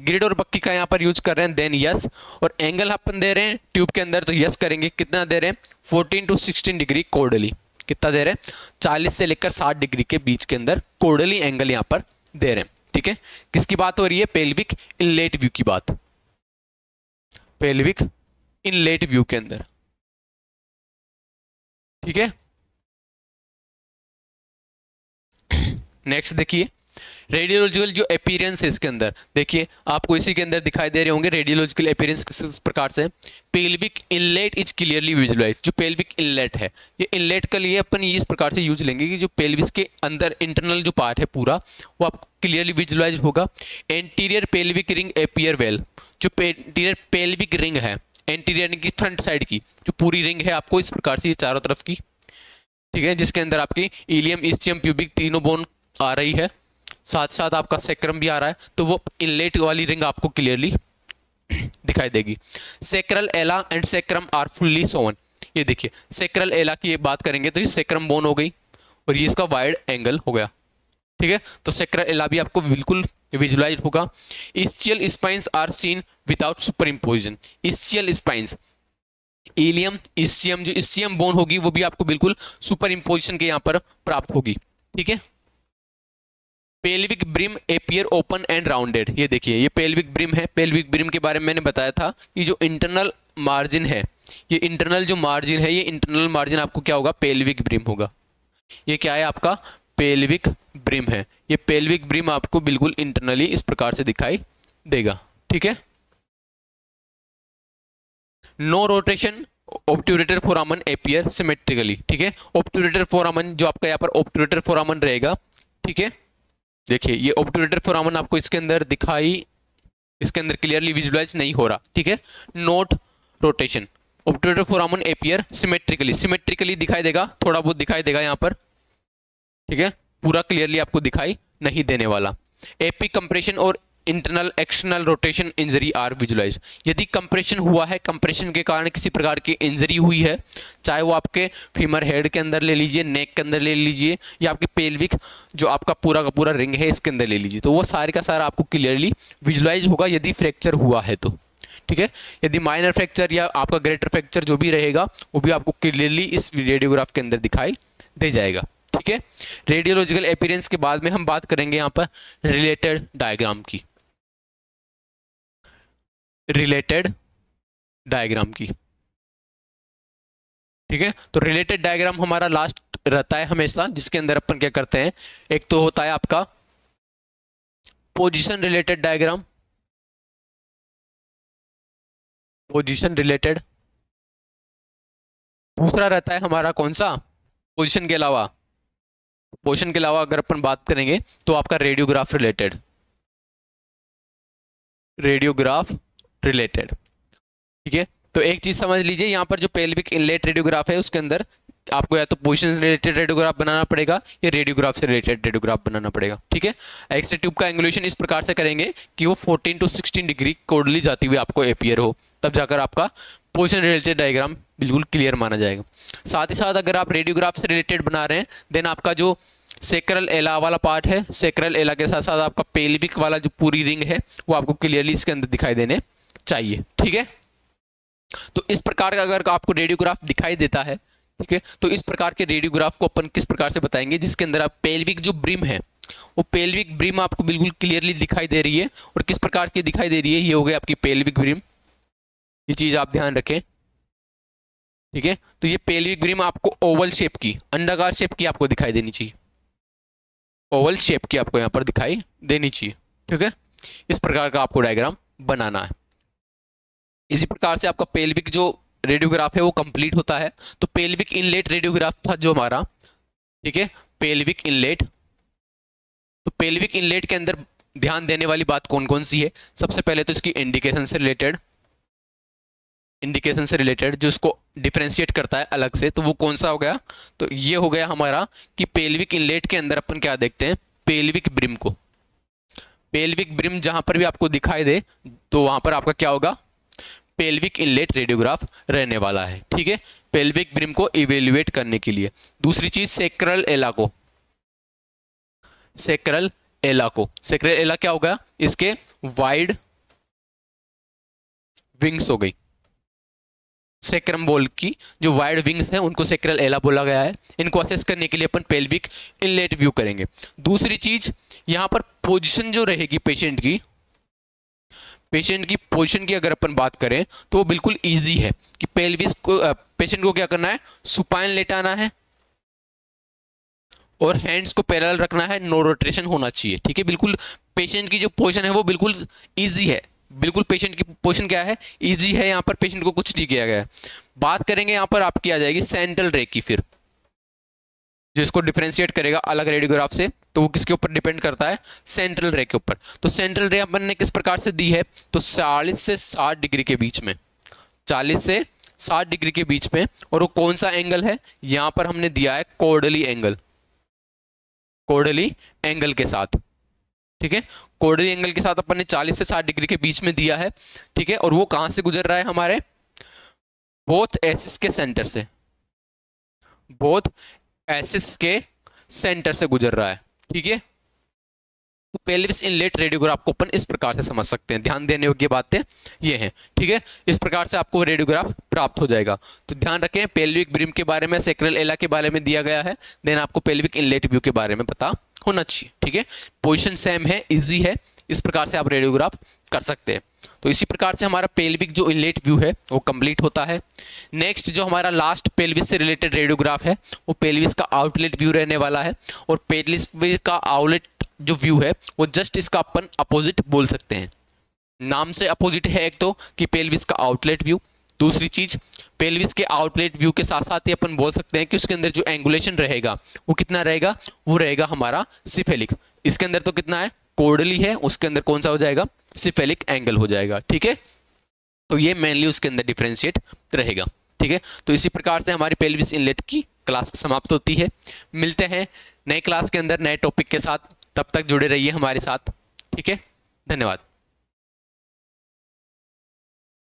ग्रिड और बक्की का यहाँ पर यूज कर रहे हैं, देन यस। और एंगल अपन दे रहे हैं ट्यूब के अंदर, तो यस करेंगे। कितना दे रहे हैं, 14 to 16 डिग्री कोर्डली। कितना दे रहे हैं, 40 से लेकर 60 डिग्री के बीच के अंदर कोर्डली एंगल यहाँ पर दे रहे हैं। ठीक है, किसकी बात हो रही है, पेल्विक इनलेट व्यू की बात, पेल्विक इनलेट व्यू के अंदर। ठीक है, नेक्स्ट देखिए रेडियोलॉजिकल जो अपीयरेंस है इसके अंदर, देखिए आपको इसी के अंदर दिखाई दे रहे होंगे रेडियोलॉजिकल अपीयरेंस किस प्रकार से। Pelvic inlet is clearly visualize. जो पेल्विक इनलेट है, ये इनलेट के लिए अपन इस प्रकार से यूज लेंगे कि जो पेल्विस के अंदर इंटरनल जो पार्ट है पूरा वो आपको क्लियरली विजुअलाइज होगा। Anterior pelvic ring appear well. जो एंटीरियर पेल्विक रिंग है, एंटीरियर यानी कि फ्रंट साइड की जो पूरी रिंग है आपको इस प्रकार से, ये चारों तरफ की, ठीक है, जिसके अंदर आपकी इलियम, इस्चियम, प्यूबिक तीनों बोन आ रही है, साथ साथ आपका सेक्रम भी आ रहा है, तो वो इनलेट वाली रिंग आपको क्लियरली दिखाई देगी। सेक्रल एला एंड सेक्रम आर फुल्ली सोवन। ये देखिए सेक्रल एला की ये बात करेंगे तो ये सेक्रम बोन हो गई और ये इसका वाइड एंगल हो गया। ठीक है, तो सेक्रल एला भी आपको बिल्कुल विजुअलाइज होगा। Ischial spines are seen without super imposition. Ischial spines, ilium, ischium, जो इस्चियम बोन होगी वो भी आपको बिल्कुल सुपर इम्पोजिशन के यहाँ पर प्राप्त होगी। ठीक है, pelvic brim appear open and rounded. ये देखिए ये पेल्विक ब्रिम है। पेल्विक ब्रिम के बारे में मैंने बताया था कि जो इंटरनल मार्जिन है, ये इंटरनल जो मार्जिन है, ये इंटरनल मार्जिन आपको क्या होगा, पेल्विक ब्रिम होगा। ये क्या है आपका, पेल्विक ब्रिम है। ये पेल्विक ब्रिम आपको बिल्कुल इंटरनली इस प्रकार से दिखाई देगा। ठीक है, no rotation obturator foramen appear symmetrically. ठीक है, ऑब्ट्यूरेटर फोरामन जो आपका यहाँ पर ऑब्ट्यूरेटर फोरामन रहेगा। ठीक है, देखिए ये ऑब्ट्यूरेटर फोरामन आपको इसके अंदर दिखाई, इसके अंदर क्लियरली विजुअलाइज नहीं हो रहा। ठीक है, note rotation, obturator foramen appear symmetrically. Symmetrically दिखाई देगा, थोड़ा बहुत दिखाई देगा यहाँ पर। ठीक है, पूरा क्लियरली आपको दिखाई नहीं देने वाला। एपी कंप्रेशन और internal external rotation injury are visualize. यदि कंप्रेशन हुआ है, कंप्रेशन के कारण किसी प्रकार की इंजरी हुई है, चाहे वो आपके फीमर हेड के अंदर ले लीजिए, नेक के अंदर ले लीजिए, या आपके पेल्विक जो आपका पूरा का पूरा रिंग है इसके अंदर ले लीजिए, तो वो सारे का सारा आपको क्लियरली विजुअलाइज होगा यदि फ्रैक्चर हुआ है तो। ठीक है, यदि माइनर फ्रैक्चर या आपका ग्रेटर फ्रैक्चर जो भी रहेगा वो भी आपको क्लियरली इस रेडियोग्राफ के अंदर दिखाई दे जाएगा। ठीक है, रेडियोलॉजिकल अपीयरेंस के बाद में हम बात करेंगे यहाँ पर रिलेटेड डायग्राम की, रिलेटेड डायग्राम की। ठीक है, तो रिलेटेड डायग्राम हमारा लास्ट रहता है हमेशा, जिसके अंदर अपन क्या करते हैं, एक तो होता है आपका position related diagram, position related. दूसरा रहता है हमारा कौन सा, पोजीशन के अलावा, पोजीशन के अलावा अगर अपन बात करेंगे तो आपका रेडियोग्राफ रिलेटेड, रेडियोग्राफ रिलेटेड। ठीक है, तो एक चीज समझ लीजिए, यहाँ पर जो पेल्विक इनलेट रेडियोग्राफ है उसके अंदर आपको या तो पोजीशन रिलेटेड रेडियोग्राफ बनाना पड़ेगा या रेडियोग्राफ से रिलेटेड रेडियोग्राफ बनाना पड़ेगा। ठीक है, एक्स-रे ट्यूब का एंगुलेशन इस प्रकार से करेंगे कि वो 14 to 16 डिग्री कोर्डली जाती हुई आपको अपीयर हो, तब जाकर आपका पोजीशन रिलेटेड डायग्राम बिल्कुल क्लियर माना जाएगा। साथ ही साथ अगर आप रेडियोग्राफ से रिलेटेड बना रहे हैं, देन आपका जो सेक्रल एला वाला पार्ट है, सेक्रल एला के साथ साथ आपका पेल्विक वाला जो पूरी रिंग है वो आपको क्लियरली इसके अंदर दिखाई देने चाहिए। ठीक है, तो इस प्रकार का अगर आपको रेडियोग्राफ दिखाई देता है, ठीक है, तो इस प्रकार के रेडियोग्राफ को अपन किस प्रकार से बताएंगे, जिसके अंदर आप पेल्विक जो ब्रिम है वो पेल्विक ब्रिम आपको बिल्कुल क्लियरली दिखाई दे रही है। और किस प्रकार की दिखाई दे रही है, ये हो गई आपकी पेल्विक ब्रिम, ये चीज आप ध्यान रखें। ठीक है, तो ये पेल्विक ब्रिम आपको ओवल शेप की, अंडाकार शेप की आपको दिखाई देनी चाहिए, ओवल शेप की आपको यहाँ पर दिखाई देनी चाहिए। ठीक है, इस प्रकार का आपको डायग्राम बनाना है। इसी प्रकार से आपका पेल्विक जो रेडियोग्राफ है वो कंप्लीट होता है। तो पेल्विक इनलेट रेडियोग्राफ था जो हमारा, ठीक है, पेल्विक इनलेट। तो पेल्विक इनलेट के अंदर ध्यान देने वाली बात कौन कौन सी है? सबसे पहले तो इसकी इंडिकेशन से रिलेटेड जो इसको डिफरेंशिएट करता है अलग से, तो वो कौन सा हो गया? तो ये हो गया हमारा कि पेल्विक इनलेट के अंदर अपन क्या देखते हैं? पेल्विक ब्रिम को। पेल्विक ब्रिम जहां पर भी आपको दिखाई दे तो वहां पर आपका क्या होगा? पेल्विक इनलेट रेडियोग्राफ रहने वाला है। ठीक है, पेल्विक ब्रिम को इवेल्युएट करने के लिए। दूसरी चीज सेक्रल एला को। सेक्रल एला क्या होगा? इसके वाइड विंग्स हो गई। सेक्रम बोल की जो वाइड विंग्स हैं उनको सेक्रल एला बोला गया है। इनको असेस करने के लिए अपन पेल्विक इनलेट व्यू करेंगे। दूसरी चीज यहां पर पोजीशन जो रहेगी पेशेंट की पोजीशन की अगर अपन बात करें तो वो बिल्कुल इजी है कि पेल्विस को पेशेंट को क्या करना है? सुपाइन लेटाना है और हैंड्स को पैरेलल रखना है, नो रोटेशन होना चाहिए। ठीक है, बिल्कुल पेशेंट की जो पोजीशन है वो बिल्कुल इजी है। बिल्कुल पेशेंट की पोजीशन क्या है? इजी है। यहाँ पर पेशेंट को कुछ नहीं किया गया है। बात करेंगे यहाँ पर आपकी आ जाएगी सेंट्रल रे की, फिर जो इसको डिफरेंशिएट करेगा अलग रेडियोग्राफ से, तो वो किसके ऊपर डिपेंड करता है? सेंट्रल रे के ऊपर। तो सेंट्रल रे अपन ने किस प्रकार से दी है? तो 40 से 60 डिग्री के बीच में, 40 से 60 डिग्री के बीच में। और वो कौन सा एंगल है? यहां पर हमने दिया है कोर्डली एंगल के साथ। ठीक है, कोर्डली एंगल के साथ अपन ने 40 से 60 डिग्री के बीच में दिया है। ठीक है, और वो कहां से गुजर रहा है? हमारे बोथ एसिस के सेंटर से, बोथ एसिस के सेंटर से गुजर रहा है। ठीक है, तो पेल्विस इनलेट रेडियोग्राफ को अपन इस प्रकार से समझ सकते हैं। ध्यान देने योग्य बातें ये हैं। ठीक है, इस प्रकार से आपको रेडियोग्राफ प्राप्त हो जाएगा। तो ध्यान रखें, पेल्विक ब्रिम के बारे में, सेक्रल एला के बारे में दिया गया है, देन आपको पेल्विक इनलेट व्यू के बारे में पता होना चाहिए। ठीक है, पोजीशन सेम है, इजी है, इस प्रकार से आप रेडियोग्राफ कर सकते हैं। तो इसी प्रकार से हमारा पेल्विक जो इनलेट व्यू है वो कंप्लीट होता है। नेक्स्ट जो हमारा लास्ट पेल्विस से रिलेटेड रेडियोग्राफ है वो पेल्विस का आउटलेट व्यू रहने वाला है। और पेल्विस का आउटलेट जो व्यू है वो जस्ट इसका अपन अपोजिट बोल सकते हैं। नाम से अपोजिट है एक तो कि पेल्विस का आउटलेट व्यू। दूसरी चीज, पेल्विस के आउटलेट व्यू के साथ साथ ही अपन बोल सकते हैं कि उसके अंदर जो एंगुलेशन रहेगा वो कितना रहेगा? वो रहेगा हमारा सिफेलिक। इसके अंदर तो कितना है? कोर्डली है, उसके अंदर कौन सा हो जाएगा? सिफेलिक एंगल हो जाएगा। ठीक है, तो ये मेनली उसके अंदर डिफरेंशिएट रहेगा। ठीक है, तो इसी प्रकार से हमारी पेल्विस इनलेट की क्लास समाप्त होती है। मिलते हैं नए क्लास के अंदर नए टॉपिक के साथ, तब तक जुड़े रहिए हमारे साथ। ठीक है, धन्यवाद।